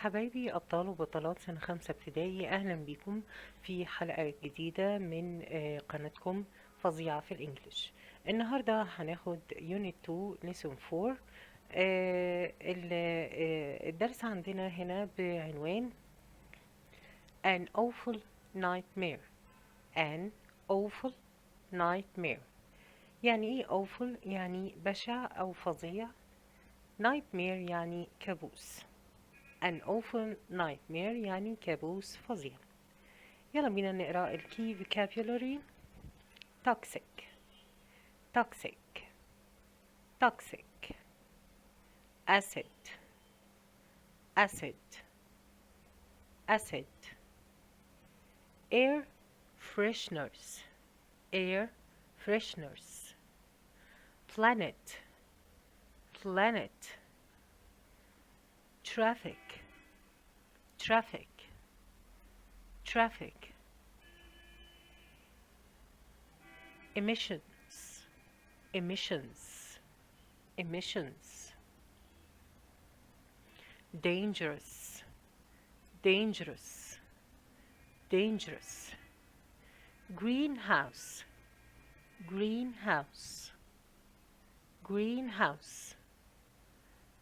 حبايبي أبطال وبطلات سنة 5 ابتدائي، أهلا بيكم في حلقة جديدة من قناتكم فظيعة في الإنجليش. النهاردة هناخد Unit 2 Lesson 4. الدرس عندنا هنا بعنوان An awful nightmare. An awful nightmare. يعني إيه awful؟ يعني بشع أو فظيع. nightmare يعني كابوس. An awful nightmare يعني كابوس فظيع. يلا بينا نقرأ الكي vocabulary. toxic toxic toxic acid acid acid air fresheners air fresheners planet planet traffic traffic traffic emissions emissions emissions dangerous dangerous dangerous greenhouse greenhouse greenhouse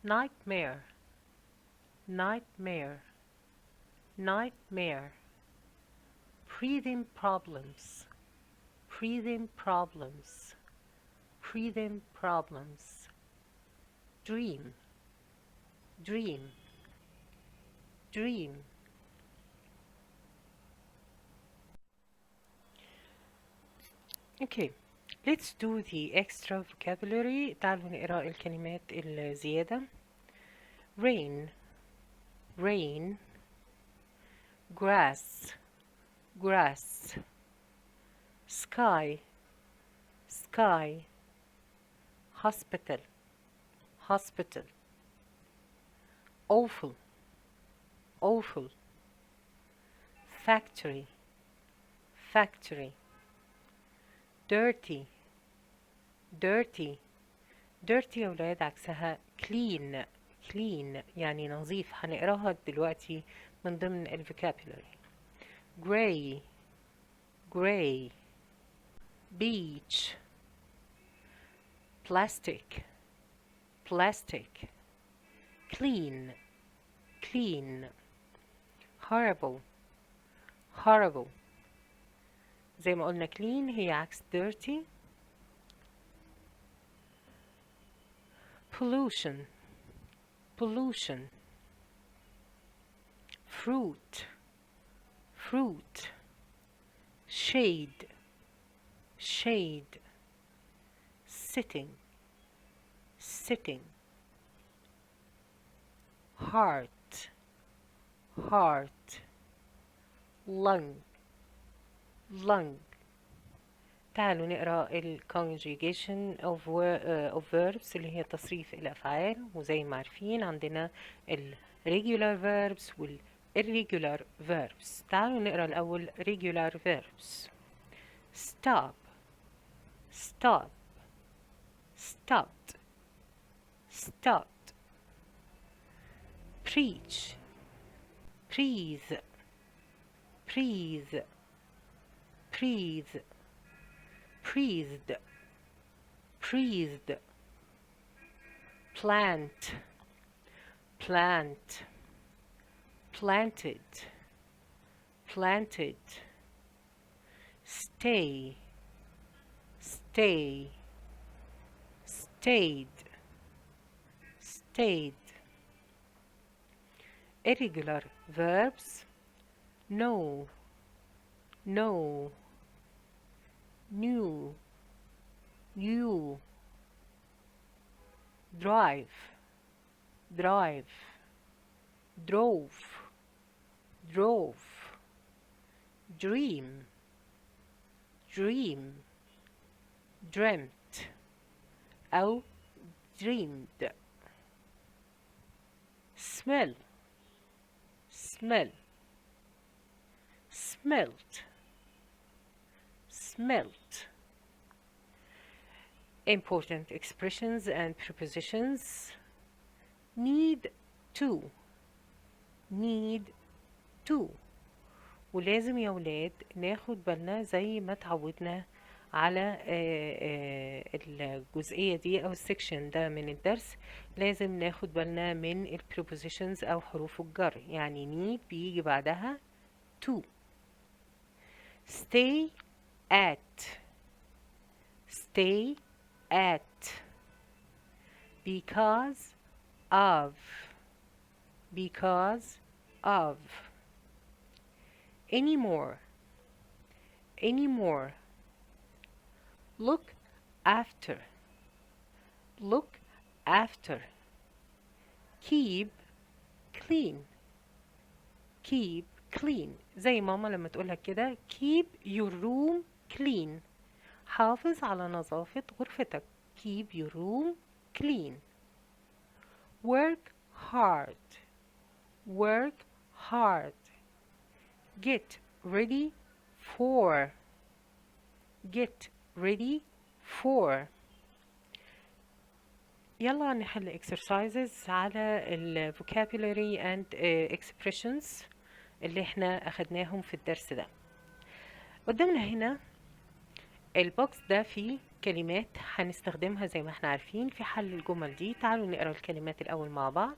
nightmare nightmare nightmare breathing problems breathing problems breathing problems dream dream dream okay, let's do the extra vocabulary. تعالوا نقرأ الكلمات الزيادة. rain rain grass grass sky sky hospital hospital awful awful factory factory dirty dirty dirty يا ولاد عكسها clean clean يعني نظيف. هنقراها دلوقتي من ضمن الفوكابولاري. gray gray beach plastic plastic clean clean horrible horrible. زي ما قلنا clean هي عكس dirty. pollution pollution fruit fruit shade shade sitting sitting heart heart lung lung. تعالوا نقرأ ال conjugation of verbs اللي هي تصريف الأفعال. وزي ما عارفين عندنا ال regular verbs وال irregular verbs. تعالوا نقرأ الأول regular verbs. stop stop stopped stopped preach breathe breathe breathe breathed breathed plant plant planted planted stay stay stayed stayed irregular verbs no no new new drive drive drove drove dream dream dreamt أو dreamed smell smell smelt smelt. Important expressions and prepositions. Need to need to. ولازم يا ولاد ناخد بالنا زي ما اتعودنا على الجزئية دي أو السكشن ده من الدرس، لازم ناخد بالنا من ال prepositions أو حروف الجر. يعني need بيجي بعدها to. stay at stay at because of because of anymore anymore look after look after keep clean keep clean. زي ماما لما تقولك كده keep your room clean، حافظ على نظافة غرفتك. keep your room clean. work hard work hard get ready for get ready for. يلا نحل exercises على ال vocabulary and expressions اللي احنا اخدناهم في الدرس ده. قدامنا هنا البوكس ده فيه كلمات هنستخدمها زي ما احنا عارفين في حل الجمل دي. تعالوا نقرأ الكلمات الأول مع بعض.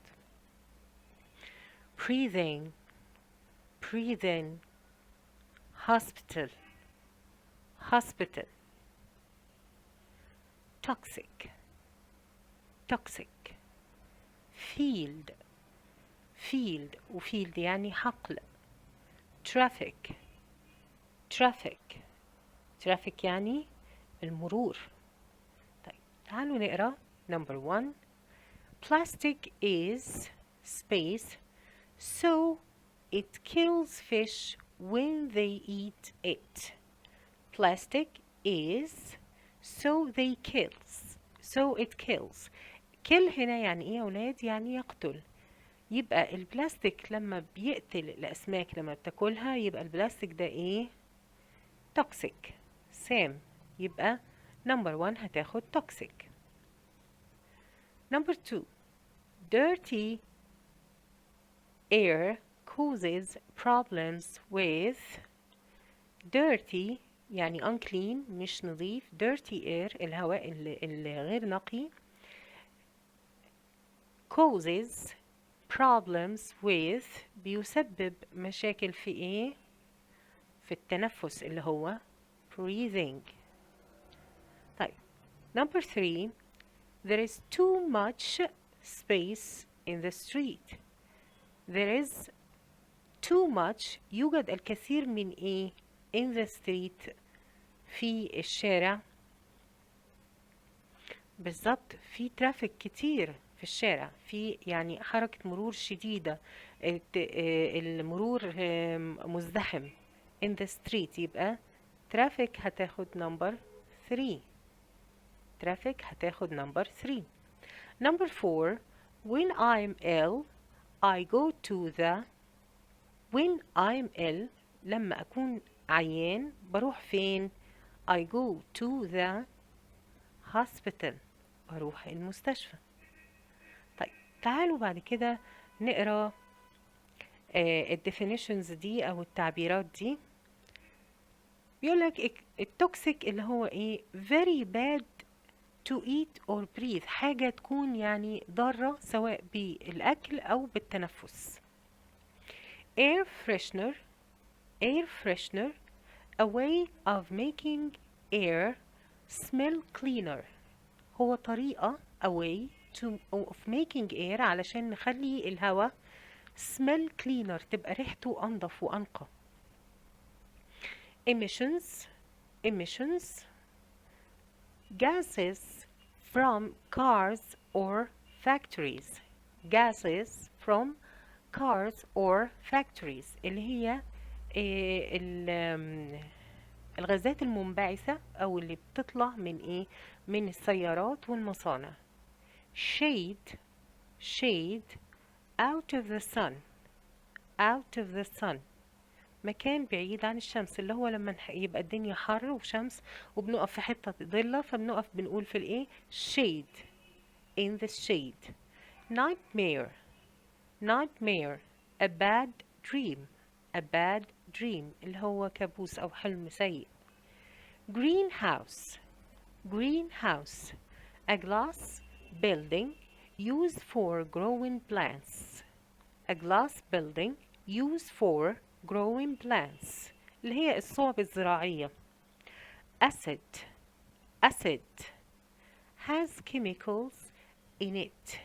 breathing breathing hospital hospital toxic toxic field field وfield يعني حقل. traffic traffic traffic يعني المرور. طيب تعالوا نقرأ number 1. plastic is space so it kills fish when they eat it. plastic is so they kills so it kills. kill هنا يعني ايه يا ولاد؟ يعني يقتل. يبقى البلاستيك لما بيقتل الأسماك لما بتاكلها يبقى البلاستيك ده ايه؟ toxic سام. يبقى number 1 هتاخد toxic. number 2. dirty air causes problems with dirty يعني unclean مش نظيف. dirty air الهواء الغير نقي. causes problems with بيسبب مشاكل في ايه؟ في التنفس اللي هو breathing. طيب number 3. there is too much space in the street. there is too much يوجد الكثير من ايه؟ in the street في الشارع. بالظبط في ترافيك كتير في الشارع، في يعني حركة مرور شديدة، المرور مزدحم in the street. يبقى traffic هتاخد number 3. traffic هتاخد number 3. number 4. when I'm ill I go to the when I'm ill لما أكون عيان بروح فين؟ I go to the hospital بروح المستشفى. طيب تعالوا بعد كده نقرأ الديفينيشنز دي أو التعبيرات دي. بيقولك التوكسيك اللي هو ايه؟ very bad to eat or breathe، حاجة تكون يعني ضارة سواء بالأكل أو بالتنفس. air freshener air freshener a way of making air smell cleaner. هو طريقة a way of making air علشان نخلي الهواء smell cleaner تبقى ريحته أنظف وأنقى. emissions emissions gases from cars or factories. gases from cars or factories اللي هي الغازات المنبعثة أو اللي بتطلع من إيه؟ من السيارات والمصانع. shade shade out of the sun out of the sun مكان بعيد عن الشمس، اللي هو لما يبقى الدنيا حر وشمس وبنقف في حتة ضلة فبنقف بنقول في الايه؟ shade in the shade. nightmare nightmare a bad dream. a bad dream اللي هو كابوس أو حلم سيء. greenhouse. greenhouse a glass building used for growing plants. a glass building used for growing plants اللي هي الصوب الزراعية. acid. acid has chemicals in it.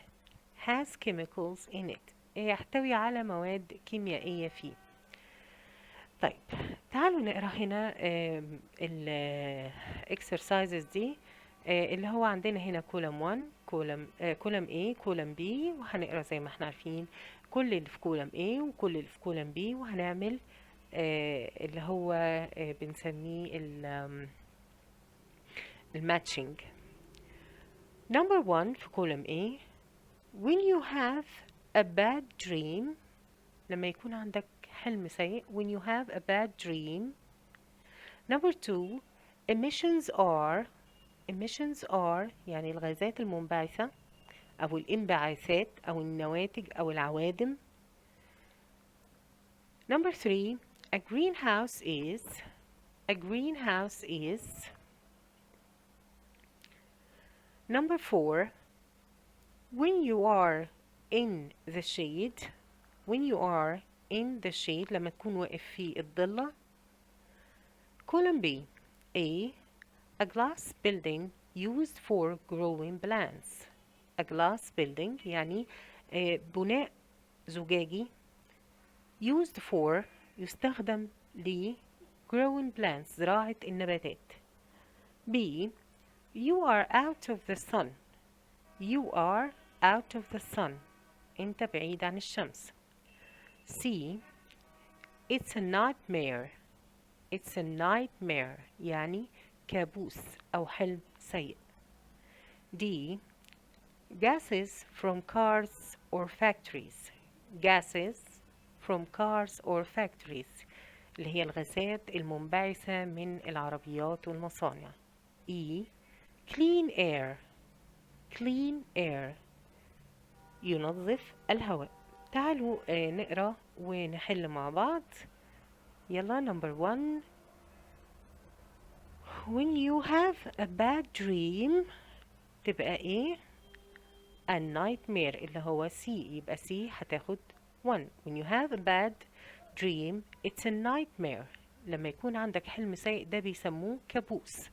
has chemicals in it يحتوي على مواد كيميائية فيه. طيب تعالوا نقرا هنا ال exercises دي اللي هو عندنا هنا كولم 1 كولم A كولم B، وهنقرا زي ما احنا عارفين كل اللي في كولم A وكل اللي في كولم B، وهنعمل اللي هو بنسميه الماتشنج. number 1 في كولم A when you have a bad dream لما يكون عندك حلم سيء when you have a bad dream. number 2 emissions are يعني الغازات المنبعثة أو الانبعاثات أو النواتج أو العوادم. number 3 a greenhouse is. number 4 when you are in the shade لما تكون واقف في الضلة. column B a glass building used for growing plants. a glass building يعني بناء زجاجي used for يستخدم ل growing plants زراعة النباتات. B you are out of the sun انت بعيد عن الشمس. C it's a nightmare يعني كابوس أو حلم سيء. D gases from cars or factories اللي هي الغازات المنبعثة من العربيات والمصانع. E clean air ينظف الهواء. تعالوا نقرأ ونحل مع بعض. يلا number 1 when you have a bad dream تبقى ايه a nightmare اللي هو C يبقى C هتاخد 1. when you have a bad dream it's a nightmare لما يكون عندك حلم سيء ده بيسموه كابوس.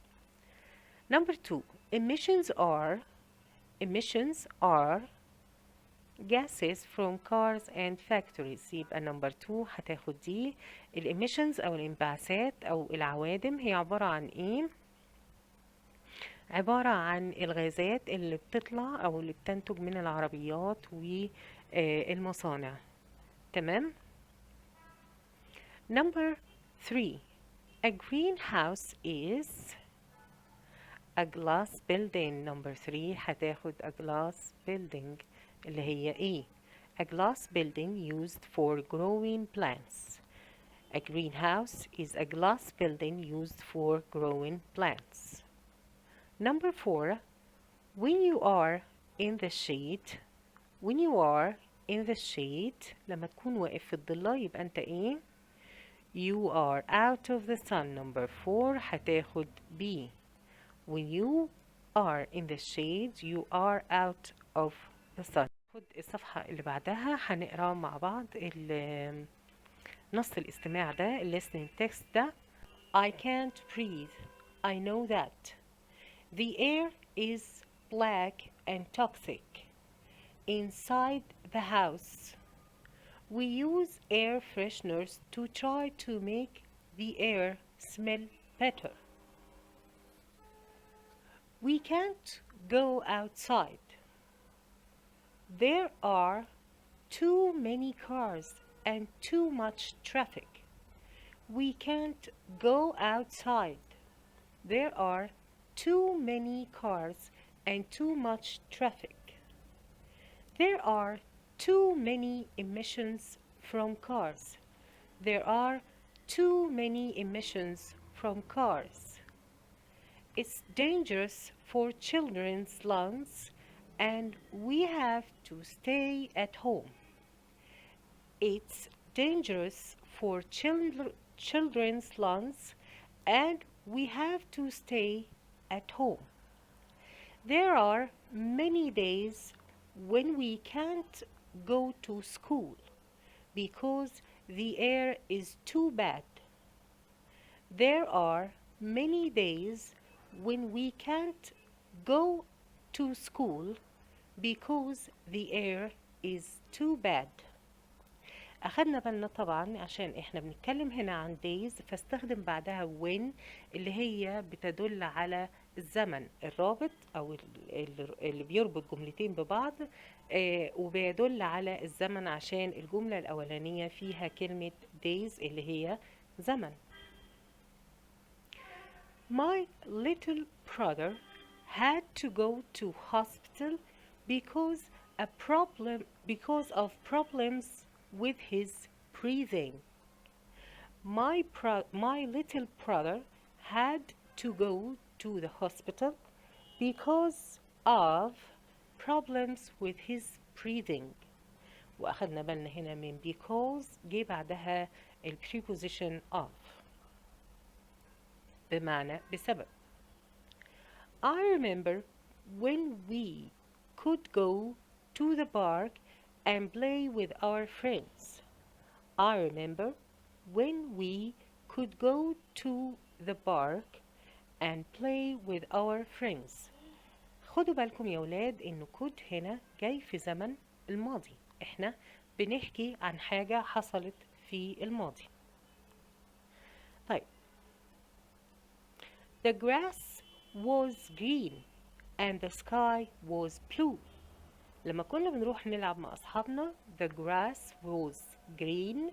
number 2 emissions are gases from cars and factories يبقى number 2 هتاخد دي. emissions أو الانبعاثات أو العوادم هي عبارة عن إيه؟ عبارة عن الغازات اللي بتطلع أو اللي بتنتج من العربيات والمصانع. تمام؟ number 3 a greenhouse is a glass building. number 3 هتاخد a glass building اللي هي ايه a glass building used for growing plants. a greenhouse is a glass building used for growing plants. number 4 when you are in the shade لما تكون واقف في الضلة يبقى انت ايه you are out of the sun. number 4 هتاخد B when you are in the shade you are out of the sun. خد الصفحة اللي بعدها هنقرا مع بعض نص الاستماع ده listening text ده. I can't breathe. I know that. The air is black and toxic. Inside the house, we use air fresheners to try to make the air smell better. We can't go outside. There are too many cars and too much traffic. We can't go outside. There are too many cars and too much traffic. There are too many emissions from cars. There are too many emissions from cars. It's dangerous for children's lungs and we have to stay at home. It's dangerous for children's lungs and we have to stay at home. There are many days when we can't go to school because the air is too bad. There are many days when we can't go to school because the air is too bad. أخدنا بالنا طبعا عشان احنا بنتكلم هنا عن days فاستخدم بعدها when اللي هي بتدل على الزمن الرابط او اللي بيربط جملتين ببعض وبيدل على الزمن عشان الجملة الأولانية فيها كلمة days اللي هي زمن. My little brother had to go to hospital because of problems with his breathing. My little brother had to go to the hospital because of problems with his breathing. وأخدنا بالنا هنا من because جه بعدها ال preposition of بمعنى بسبب. I remember when we could go to the park and play with our friends. I remember when we could go to the park and play with our friends. خدوا بالكم يا ولاد إنه could هنا جاي في زمن الماضي. إحنا بنحكي عن حاجة حصلت في الماضي. طيب. The grass was green and the sky was blue. لما كنا بنروح نلعب مع أصحابنا the grass was green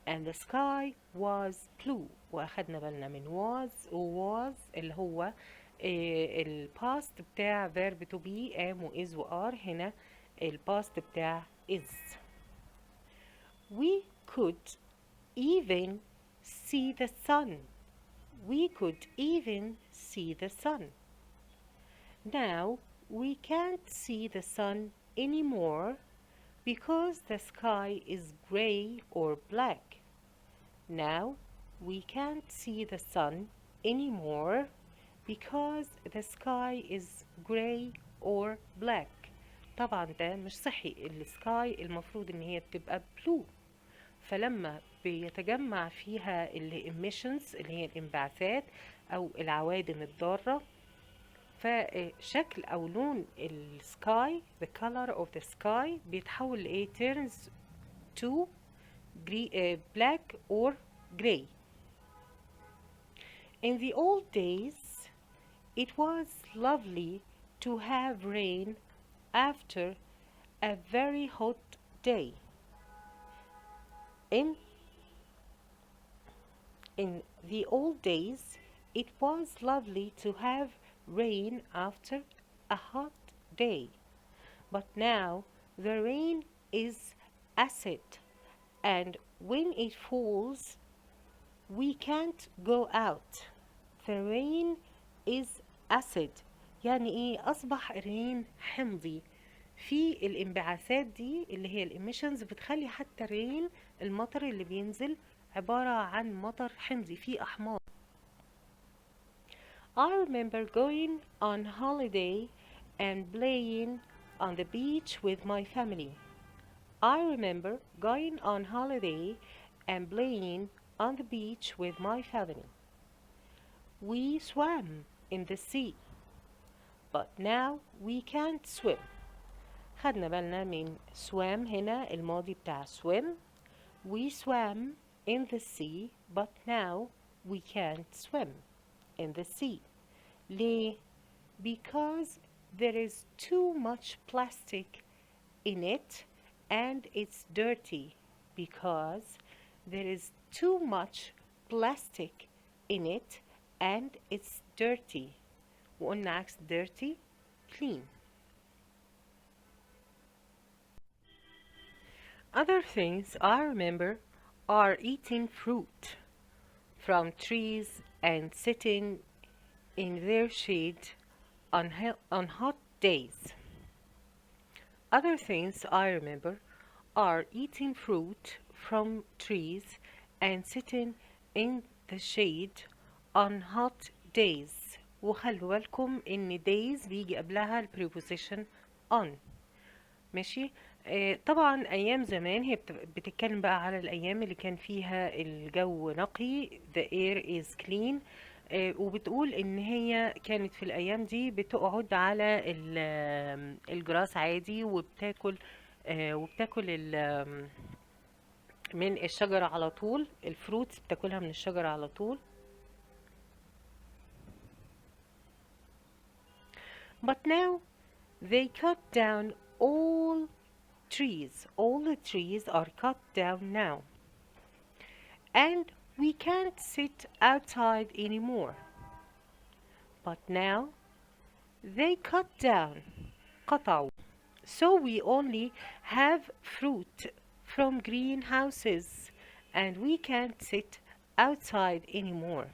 and the sky was blue وأخدنا بالنا من was was اللي هو الباست بتاع verb to be am و is و are هنا الباست بتاع is. We could even see the sun. We could even see the sun. Now we can't see the sun anymore because the sky is gray or black. Now we can't see the sun anymore because the sky is gray or black. طبعا ده مش صحي. السكاي المفروض ان هي بتبقى blue فلما بيتجمع فيها emissions اللي هي الانبعاثات او العوادم الضارة فشكل او لون السكاي the color of the sky بيتحول لايه turns to black or gray. In the old days it was lovely to have rain after a very hot day. In the old days it was lovely to have rain after a hot day, but now the rain is acid and when it falls we can't go out. The rain is acid يعني ايه اصبح الرين حمضي. في الانبعاثات دي اللي هي الاميشنز بتخلي حتى الرين المطر اللي بينزل عبارة عن مطر حمضي فيه احماض. I remember going on holiday and playing on the beach with my family. I remember going on holiday and playing on the beach with my family. We swam in the sea, but now we can't swim. خدنا بالنا من swam هنا الماضي بتاع swim. We swam in the sea, but now we can't swim in the sea. ليه؟ Because there is too much plastic in it and it's dirty. Because there is too much plastic in it and it's dirty. وقلنا عكس dirty clean. Other things I remember are eating fruit from trees and sitting in their shade on hot days. Other things I remember are eating fruit from trees and sitting in the shade on hot days. وخلوا بالكم ان days بيجي قبلها ال preposition on. ماشي. طبعا ايام زمان هي بتتكلم بقى على الايام اللي كان فيها الجو نقي، the air is clean. وبتقول ان هي كانت في الايام دي بتقعد على الجراس عادي، وبتاكل من الشجرة على طول، الفروتس بتاكلها من الشجرة على طول. But now they cut down all the trees are cut down now, and we can't sit outside anymore. But now they cut down, قطعوا, so we only have fruit from greenhouses, and we can't sit outside anymore.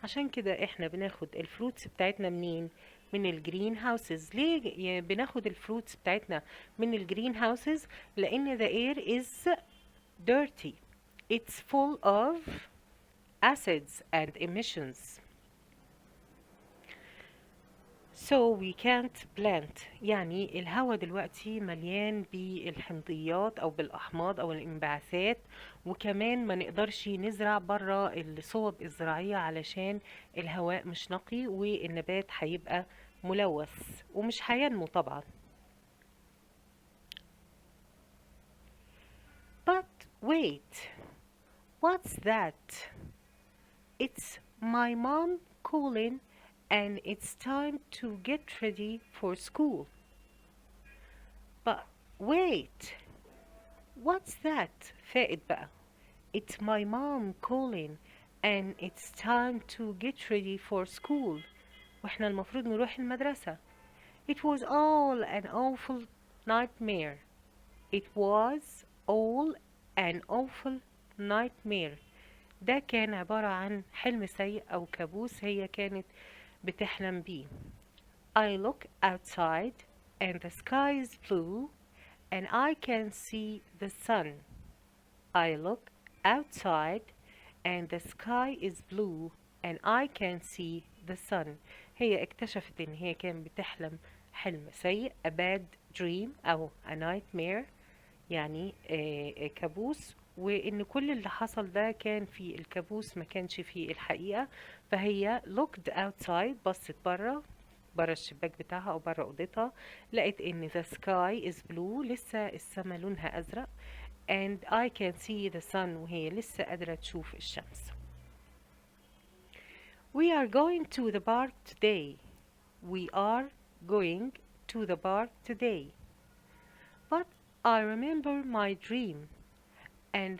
عشان كده احنا بناخد الفروتس بتاعتنا منين؟ من الجرين هاوسز. ليه بناخد الفروتس بتاعتنا من الجرين هاوسز؟ لان the air is dirty, it's full of acids and emissions, so we can't plant. يعني الهواء دلوقتي مليان بالحمضيات او بالاحماض او الانبعاثات، وكمان ما نقدرش نزرع برا الصوب الزراعية علشان الهواء مش نقي، والنبات هيبقى ملوث ومش هينمو طبعا. But wait, what's that? It's my mom calling, and it's time to get ready for school. But wait, what's that? فائد بقى. It's my mom calling, and it's time to get ready for school. واحنا المفروض نروح المدرسة. It was all an awful nightmare. It was all an awful nightmare. ده كان عبارة عن حلم سيء أو كابوس هي كانت بتحلم بيه. I look outside and the sky is blue and I can see the sun. I look outside and the sky is blue and I can see the sun. هي اكتشفت ان هي كانت بتحلم حلم سيء، a bad dream او a nightmare، يعني كابوس، وان كل اللي حصل ده كان في الكابوس ما كانش في الحقيقة. فهي looked outside، بصت برا الشباك بتاعها او برا اوضتها، لقيت ان the sky is blue، لسه السما لونها ازرق، and I can see the sun، وهي لسه قادرة تشوف الشمس. We are going to the park today. We are going to the park today. But I remember my dream, and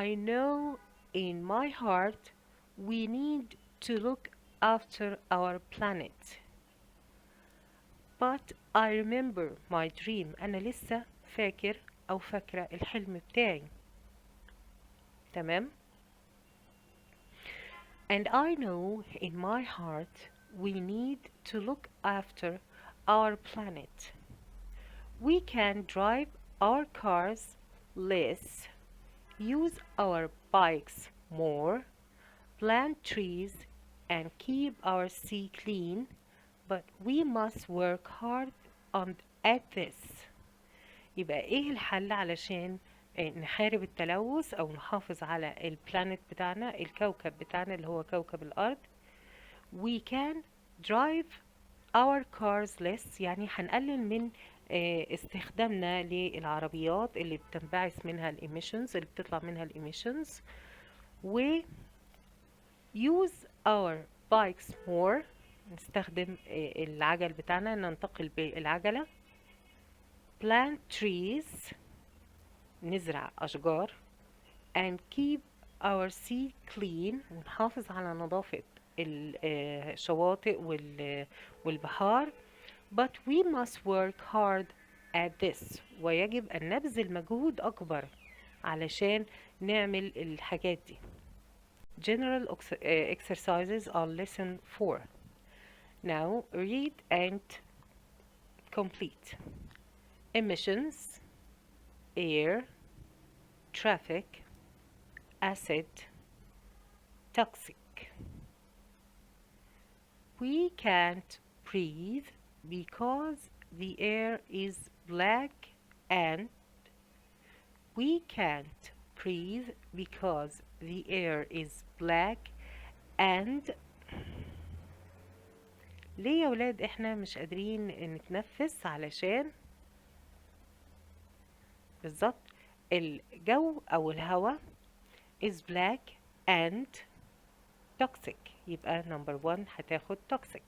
I know in my heart we need to look after our planet. But I remember my dream. أنا لسه فاكر أو فاكرة الحلم بتاعي. تمام؟ And I know in my heart we need to look after our planet. We can drive our cars less, use our bikes more, plant trees and keep our sea clean, but we must work hard at this. يبقى ايه الحل علشان نحارب التلوث او نحافظ على البلانت بتاعنا، الكوكب بتاعنا اللي هو كوكب الارض؟ We can drive our cars less، يعني هنقلل من استخدامنا للعربيات اللي بتنبعث منها الإيميشنز، اللي بتطلع منها الإيميشنز، و use our bikes more، نستخدم العجل بتاعنا، ننتقل بالعجلة، plant trees، نزرع أشجار، and keep our sea clean، ونحافظ على نظافة الشواطئ والبحار. But we must work hard at this، ويجب أن نبذل مجهود أكبر علشان نعمل الحاجات دي. General exercises on lesson 4. Now read and complete. Emissions: air, traffic, acid, toxic. We can't breathe because the air is black and we can't breathe because the air is black and ليه يا ولاد احنا مش قادرين نتنفس؟ علشان بالظبط الجو او الهواء is black and toxic. يبقى number 1 هتاخد toxic.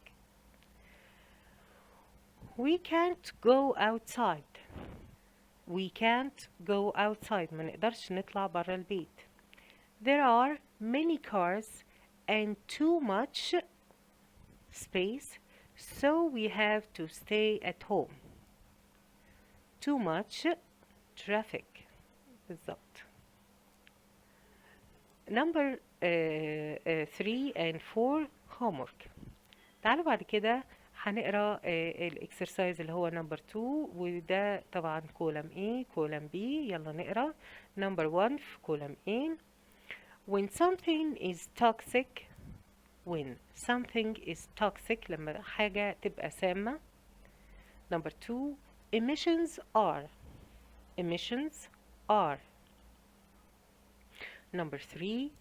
We can't go outside. We can't go outside. ما نقدرش نطلع برا البيت. There are many cars and too much space, so we have to stay at home. Too much traffic. بالظبط. Number 3 and 4 homework. تعالوا بعد كده هنقرا الاكسرسايز اللي هو نمبر 2 وده طبعا كولم A كولم B. يلا نقرا نمبر 1 في كولم A. When something is toxic, when something is toxic لما حاجة تبقى سامة. Number 2 emissions are. Number 3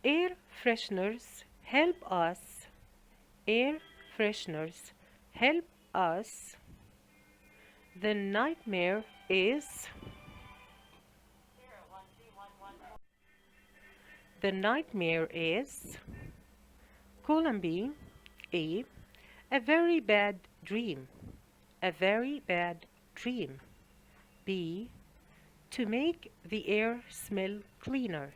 air fresheners help us. Air fresheners help us. The nightmare is. The nightmare is. Column B. A very bad dream. A very bad dream. B. To make the air smell cleaner.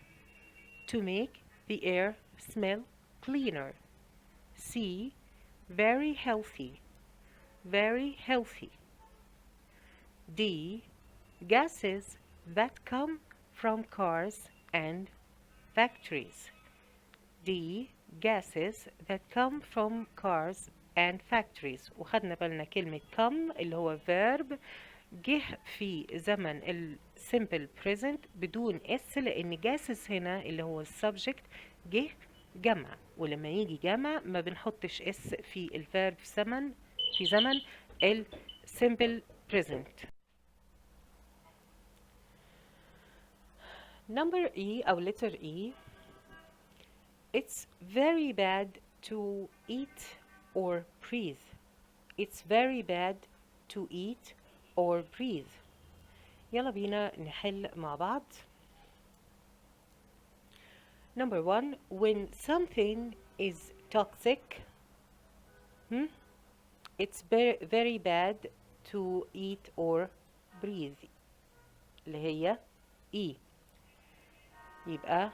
To make the air smell cleaner. C. Very healthy. Very healthy. D. Gases that come from cars and factories. D. Gases that come from cars and factories. وخدنا بالنا كلمة come اللي هو verb جه في زمن ال simple present بدون s لأن gases هنا اللي هو subject جه جمع، ولما يجي جمع ما بنحطش اس في الفيرب في زمن ال simple present. Number E أو letter E. It's very bad to eat or breathe. It's very bad to eat or breathe. يلا بينا نحل مع بعض. Number 1 when something is toxic, it's very bad to eat or breathe اللي هي E. يبقى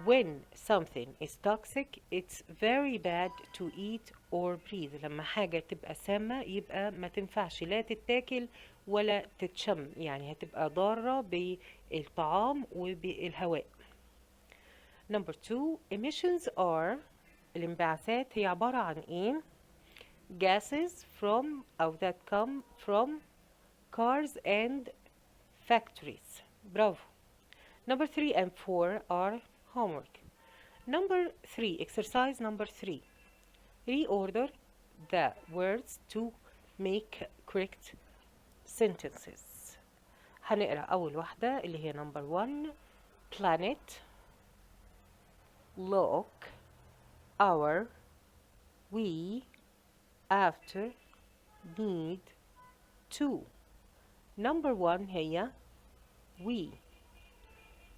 when something is toxic it's very bad to eat or breathe. لما حاجة تبقى سامة يبقى ما تنفعش لا تتاكل ولا تتشم، يعني هتبقى ضارة بالطعام وبالهواء. Number 2 emissions are. الانبعاثات هي عبارة عن ايه؟ gases from أو that come from cars and factories. برافو. Number 3 and 4 are homework. Number 3 exercise number 3 reorder the words to make correct sentences. هنقرأ أول واحدة اللي هي number 1 planet, look, our, we, after, need, to. Number 1 هي we.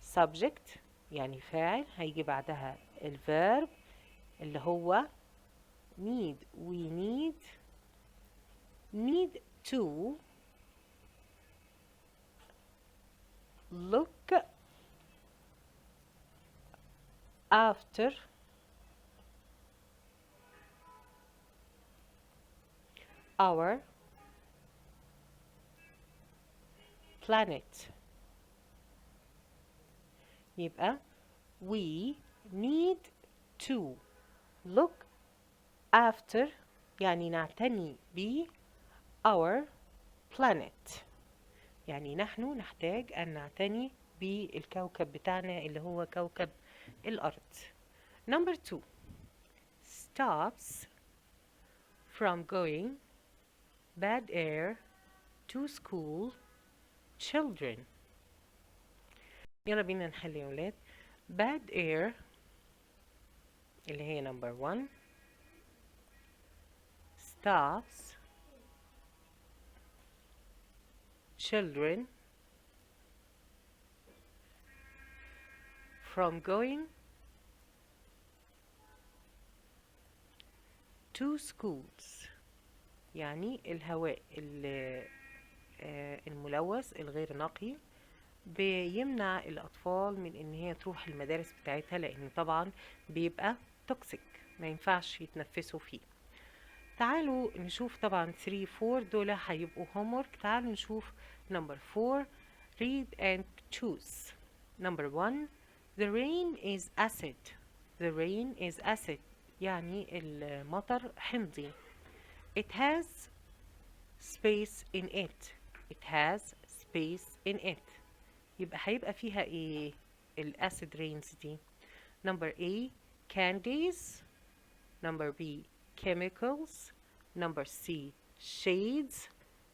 subject يعني فاعل هيجي بعدها الverb اللي هو need. we need to look after our planet. يبقى we need to look after يعني نعتني ب our planet، يعني نحن نحتاج أن نعتني بالكوكب بتاعنا اللي هو كوكب الأرض. Number 2 stops from going bad air to school children. يلا بينا نحل يا ولاد. bad air اللي هي number 1 stops children from going to schools. يعني الهواء الملوث الغير نقي بيمنع الأطفال من إن هي تروح المدارس بتاعتها، لأن طبعا بيبقى توكسيك ما ينفعش يتنفسوا فيه. تعالوا نشوف طبعا 3 4 دول هيبقوا homework. تعالوا نشوف number 4 read and choose. number 1 the rain is acid. the rain is acid يعني المطر حمضي. it has space in it. it has space in it يبقى هيبقى فيها ايه الاسيد رينز دي؟ number A candies, number B chemicals, number C shades,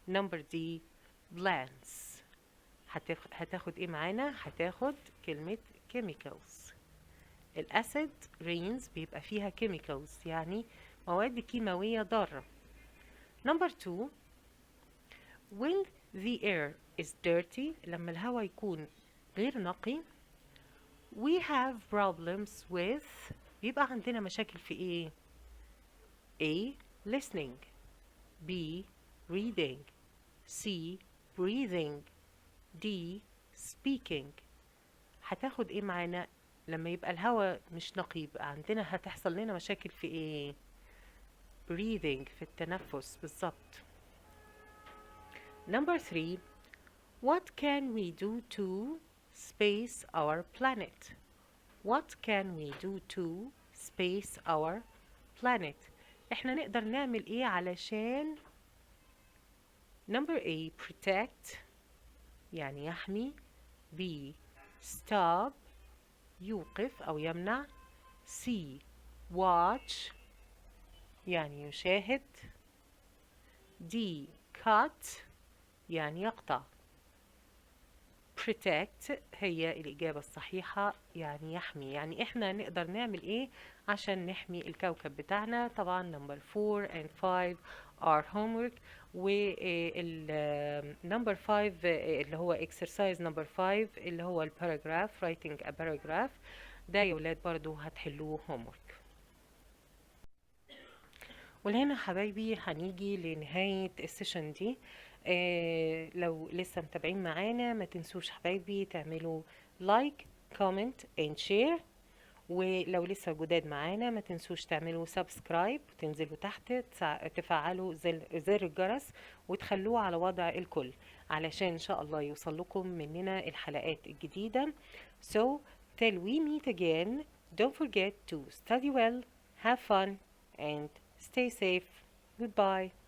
number D plants. هتاخد ايه معانا؟ هتاخد كلمة chemicals. الاسيد رينز بيبقى فيها chemicals يعني مواد كيماوية ضارة. number 2 when the air is dirty لما الهواء يكون غير نقي we have problems with بيبقى عندنا مشاكل في ايه؟ A listening, B reading, C breathing, D speaking. هتاخد ايه معانا؟ لما يبقى الهواء مش نقي يبقى عندنا هتحصل لنا مشاكل في ايه؟ breathing في التنفس بالظبط. number 3 what can we do to space our planet? what can we do to space our planet? احنا نقدر نعمل ايه علشان number A protect يعني يحمي، B stop يوقف او يمنع، C watch يعني يشاهد، D cut يعني يقطع. protect هي الإجابة الصحيحة يعني يحمي. يعني إحنا نقدر نعمل إيه عشان نحمي الكوكب بتاعنا؟ طبعا number 4 and 5 are homework. number 5 اللي هو exercise number 5 اللي هو الباراجراف writing a paragraph ده يا ولاد برضو هتحلوه homework. ولهنا حبايبي هنيجي لنهاية السيشن دي. لو لسه متابعين معانا ما تنسوش حبايبي تعملوا لايك كومنت اند شير، ولو لسه جداد معانا ما تنسوش تعملوا سبسكرايب وتنزلوا تحت تفعلوا زر الجرس وتخلوه على وضع الكل علشان ان شاء الله يوصل لكم مننا الحلقات الجديدة. So till we meet again, don't forget to study well, have fun and stay safe. Goodbye.